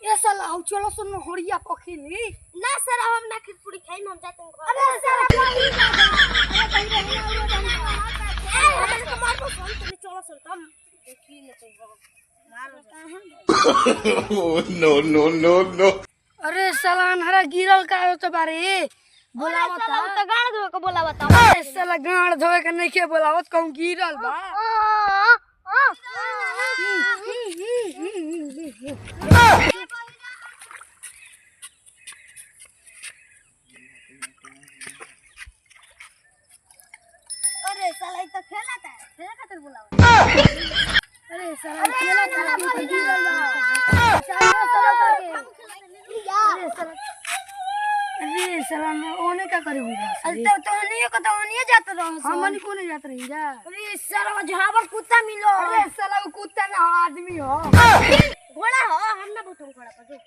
ये साला आउ चलो सुन होड़िया पखिली ना सर हम ना खिचड़ी खाई हम जाते हैं अरे साला पानी ना अरे तो मार को फोन तुम चलो सुन तुम देखी ले तो No, no, no, no. अरे साला हरा गिरल का हो तो बारे बोलावत तो गाड़ दो को बोला बता अरे साला गाड़ धोए के नहीं के बोलावत कहूं गिरल बा अरे साला ये तो खेला था खेला खातिर बोला अरे साला खेला था गिरल बा अरे साला मैं ओने का करे हुआ अरे तो नहीं को तो नहीं जाते रहो हमन को नहीं जात रही जा अरे साला झाबर कुत्ता मिलो अरे साला वो कुत्ता ना आदमी हो घोड़ा हो हम ना बुतम घोड़ा पर जो